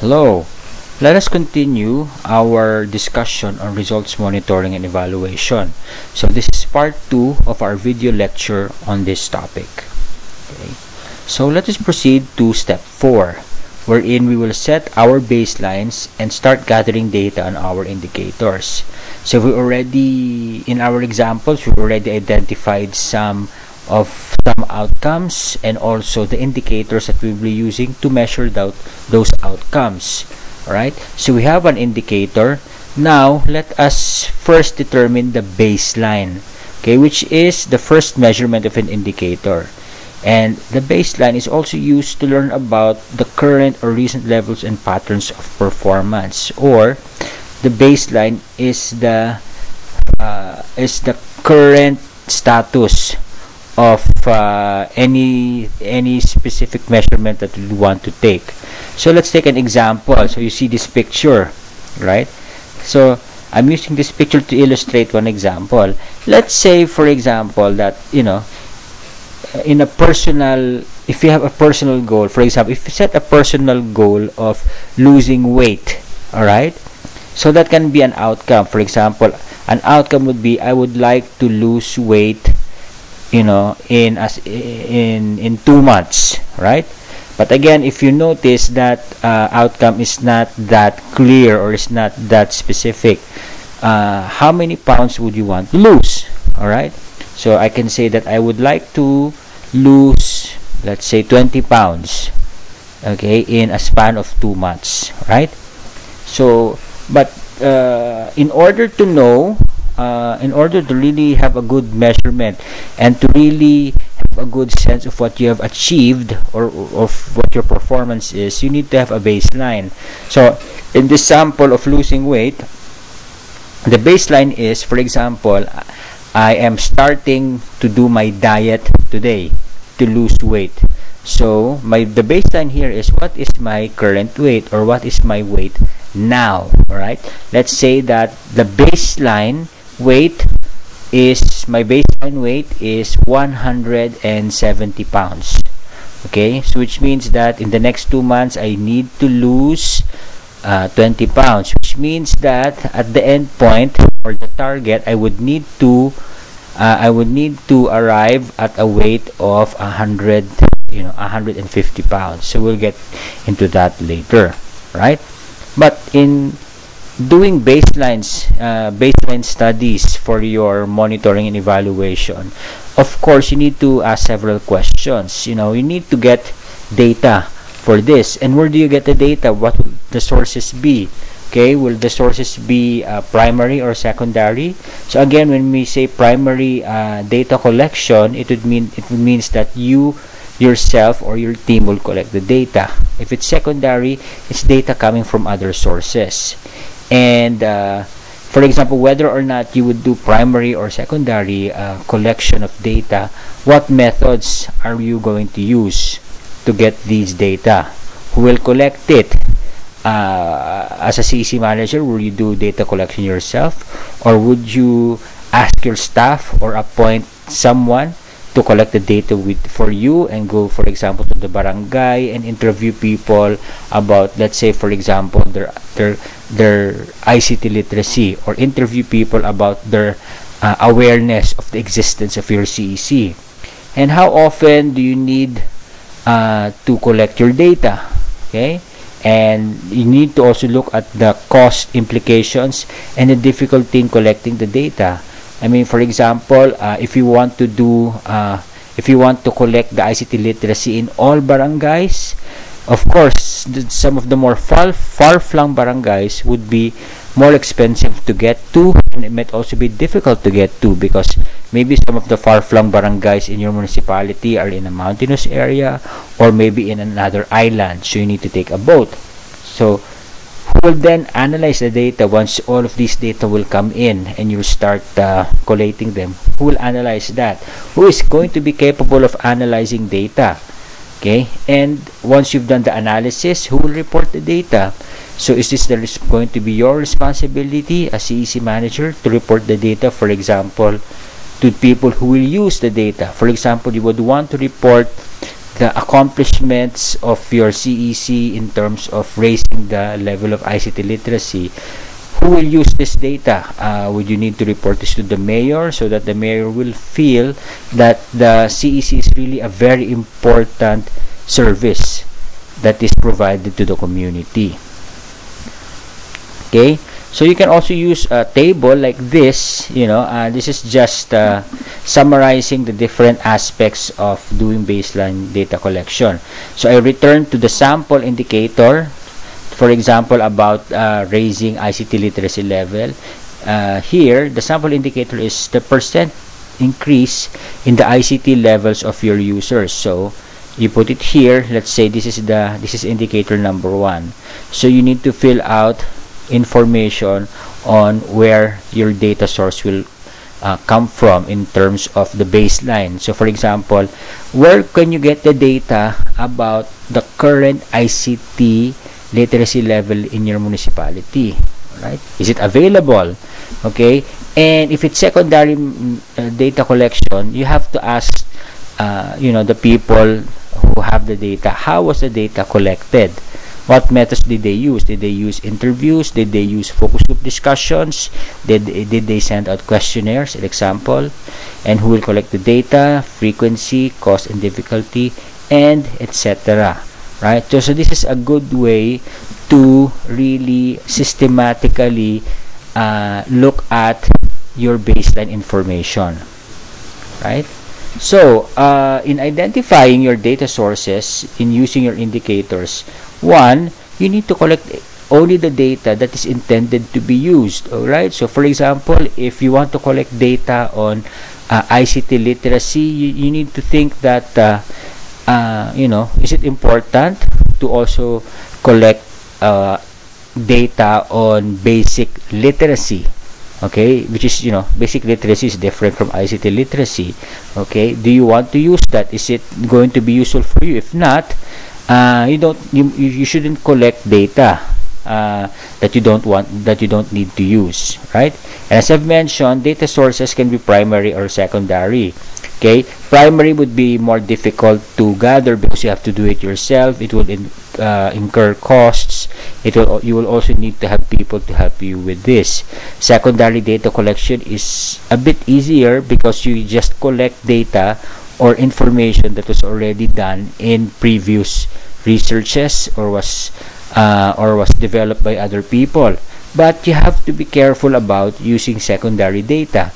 Hello, let us continue our discussion on results monitoring and evaluation. So this is part 2 of our video lecture on this topic. Okay. So let us proceed to step 4, wherein we will set our baselines and start gathering data on our indicators. So we already, in our examples, we already identified some outcomes and also the indicators that we will be using to measure those outcomes. Alright, so we have an indicator. Now let us first determine the baseline, okay, which is the first measurement of an indicator. And the baseline is also used to learn about the current or recent levels and patterns of performance, or the baseline is the current status of any specific measurement that we want to take. So let's take an example. So you see this picture, right? So I'm using this picture to illustrate one example. Let's say, for example, that in a personal, if you have a personal goal, for example, if you set a personal goal of losing weight, all right, so that can be an outcome. For example, an outcome would be, I would like to lose weight in 2 months, right? But again, if you notice that outcome is not that clear or is not that specific, how many pounds would you want to lose? All right, so I can say that I would like to lose, let's say, 20 pounds, okay, in a span of 2 months, right? So but in order to know, in order to really have a good measurement and to really have a good sense of what you have achieved or of what your performance is, you need to have a baseline. So in this sample of losing weight, the baseline is, for example, I am starting to do my diet today to lose weight. So the baseline here is, what is my current weight, or what is my weight now? All right, let's say that the baseline weight is, my baseline weight is 170 pounds. Okay, so which means that in the next 2 months I need to lose 20 pounds, which means that at the end point or the target, I would need to arrive at a weight of 150 pounds. So we'll get into that later, right? But in doing baseline studies for your monitoring and evaluation, of course you need to ask several questions. You need to get data for this. And where do you get the data? What will the sources be? Okay, will the sources be primary or secondary? So again, when we say primary data collection, it means that you yourself or your team will collect the data. If it's secondary, it's data coming from other sources. And for example, whether or not you would do primary or secondary collection of data, what methods are you going to use to get these data? Who will collect it? As a CEC manager, will you do data collection yourself, or would you ask your staff or appoint someone to collect the data for you and go, for example, to the barangay and interview people about, let's say, for example, their ICT literacy, or interview people about their awareness of the existence of your CEC? And how often do you need to collect your data? Okay, and you need to also look at the cost implications and the difficulty in collecting the data. I mean, for example, if you want to collect the ICT literacy in all barangays, of course, some of the more far-flung barangays would be more expensive to get to, and it might also be difficult to get to, because maybe some of the far-flung barangays in your municipality are in a mountainous area, or maybe in another island, so you need to take a boat. So who will then analyze the data once all of these data will come in and you start collating them? Who will analyze that? Who is going to be capable of analyzing data? Okay, and once you've done the analysis, who will report the data? So is this going to be your responsibility as CEC manager to report the data, for example, to people who will use the data? For example, you would want to report the accomplishments of your CEC in terms of raising the level of ICT literacy, who will use this data? Would you need to report this to the mayor so that the mayor will feel that the CEC is really a very important service that is provided to the community? Okay, so you can also use a table like this. This is just summarizing the different aspects of doing baseline data collection. So I return to the sample indicator, for example, about raising ICT literacy level. Here, the sample indicator is the percent increase in the ICT levels of your users. So you put it here. Let's say this is indicator number 1. So you need to fill out information on where your data source will come from in terms of the baseline. So for example, where can you get the data about the current ICT literacy level in your municipality, right? Is it available? Okay, and if it's secondary data collection, you have to ask the people who have the data, how was the data collected? What methods did they use? Did they use interviews? Did they use focus group discussions? Did they send out questionnaires, an example? And who will collect the data, frequency, cost and difficulty, and etc. Right? So this is a good way to really systematically look at your baseline information. Right? So in identifying your data sources, in using your indicators, one, you need to collect only the data that is intended to be used. Alright, so for example, if you want to collect data on ICT literacy, you need to think that is it important to also collect data on basic literacy? Okay, which is, basic literacy is different from ICT literacy. Okay, do you want to use that? Is it going to be useful for you? If not, you shouldn't collect data that you don't need to use, right? And as I've mentioned, data sources can be primary or secondary. Okay, primary would be more difficult to gather because you have to do it yourself. It will incur costs. You will also need to have people to help you with this. Secondary data collection is a bit easier because you just collect data or information that was already done in previous researches or was developed by other people. But you have to be careful about using secondary data